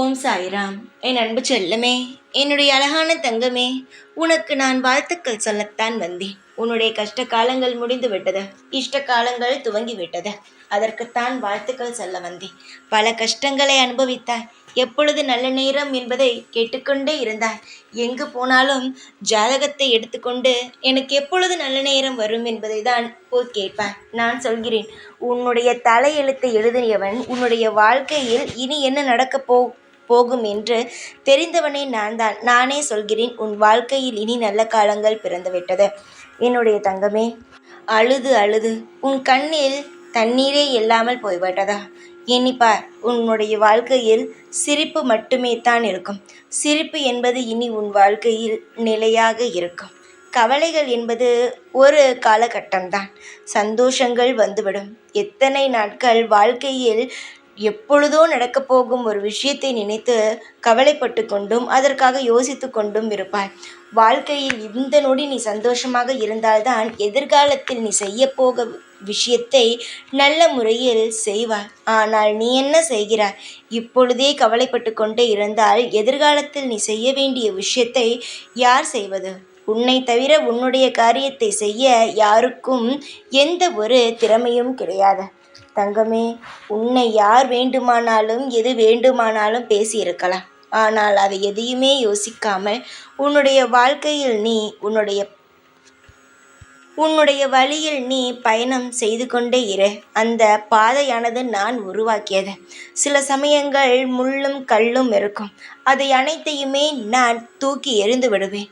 ஓம் சாய்ராம். என் அன்பு செல்லமே, என்னுடைய அழகான தங்கமே, உனக்கு நான் வாழ்த்துக்கள் சொல்லத்தான் வந்தேன். உன்னுடைய கஷ்ட காலங்கள் முடிந்து விட்டது, இஷ்ட காலங்கள் துவங்கி விட்டது. அதற்குத்தான் வாழ்த்துக்கள் சொல்ல வந்தேன். பல கஷ்டங்களை அனுபவித்தாய். எப்பொழுது நல்ல நேரம் என்பதை கேட்டுக்கொண்டே இருந்தாய். எங்கு போனாலும் ஜாதகத்தை எடுத்துக்கொண்டு எனக்கு எப்பொழுது நல்ல நேரம் வரும் என்பதை தான் போய் கேட்பாய். நான் சொல்கிறேன், உன்னுடைய தலையெழுத்தை எழுதியவன் உன்னுடைய வாழ்க்கையில் இனி என்ன நடக்கப் போகும் என்று தெரிந்தவனே நானே சொல்கிறேன். உன் வாழ்க்கையில் இனி நல்ல காலங்கள் பிறந்துவிட்டது. என்னுடைய தங்கமே, அழுது அழுது உன் கண்ணில் தண்ணீரே இல்லாமல் போய்விட்டதா? எண்ணிப்பார், உன்னுடைய வாழ்க்கையில் சிரிப்பு மட்டுமே தான் இருக்கும். சிரிப்பு என்பது இனி உன் வாழ்க்கையில் நிலையாக இருக்கும். கவலைகள் என்பது ஒரு காலகட்டம்தான். சந்தோஷங்கள் வந்துவிடும். எத்தனை நாட்கள் வாழ்க்கையில் எப்பொழுதோ நடக்கப் போகும் ஒரு விஷயத்தை நினைத்து கவலைப்பட்டு கொண்டும் அதற்காக யோசித்து கொண்டும் இருப்பாய். வாழ்க்கையில் இந்த நொடி நீ சந்தோஷமாக இருந்தால்தான் எதிர்காலத்தில் நீ செய்ய போக விஷயத்தை நல்ல முறையில் செய்வாய். ஆனால் நீ என்ன செய்கிறாய்? இப்பொழுதே கவலைப்பட்டு கொண்டே இருந்தால் எதிர்காலத்தில் நீ செய்ய வேண்டிய விஷயத்தை யார் செய்வது? உன்னை தவிர உன்னுடைய காரியத்தை செய்ய யாருக்கும் எந்த ஒரு திறமையும் கிடையாது. தங்கமே, உன்னை யார் வேண்டுமானாலும் எது வேண்டுமானாலும் பேசியிருக்கலாம். ஆனால் அதை எதையுமே யோசிக்காமல் உன்னுடைய வாழ்க்கையில் நீ உன்னுடைய வழியில் நீ பயணம் செய்து கொண்டே இரு. அந்த பாதையானது நான் உருவாக்கியது. சில சமயங்கள் முள்ளும் கல்லும் இருக்கும். அதை அனைத்தையுமே நான் தூக்கி எறிந்து விடுவேன்.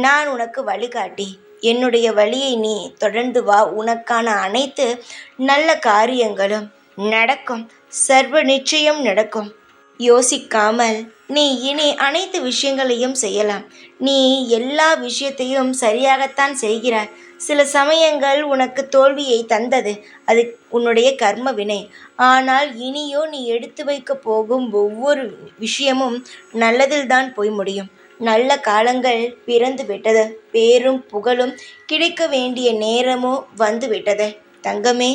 நான் உனக்கு வழிகாட்டி. என்னுடைய வழியை நீ தொடர்ந்து வா. உனக்கான அனைத்து நல்ல காரியங்களும் நடக்கும். சர்வ நிச்சயம் நடக்கும். யோசிக்காமல் நீ இனி அனைத்து விஷயங்களையும் செய்யலாம். நீ எல்லா விஷயத்தையும் சரியாகத்தான் செய்கிறாய். சில சமயங்கள் உனக்கு தோல்வியை தந்தது. அது உன்னுடைய கர்ம வினை. ஆனால் இனியோ நீ எடுத்து வைக்க போகும் ஒவ்வொரு விஷயமும் நல்லதில்தான் போய் முடியும். நல்ல காலங்கள் பிறந்து விட்டது. பேரும் புகழும் கிடைக்க வேண்டிய நேரமும் வந்து விட்டது. தங்கமே,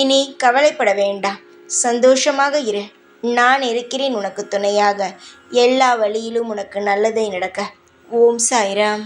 இனி கவலைப்பட வேண்டாம். சந்தோஷமாக இரு. நான் இருக்கிறேன் உனக்கு துணையாக. எல்லா வழியிலும் உனக்கு நல்லதை நடக்க. ஓம் சாய்ராம்.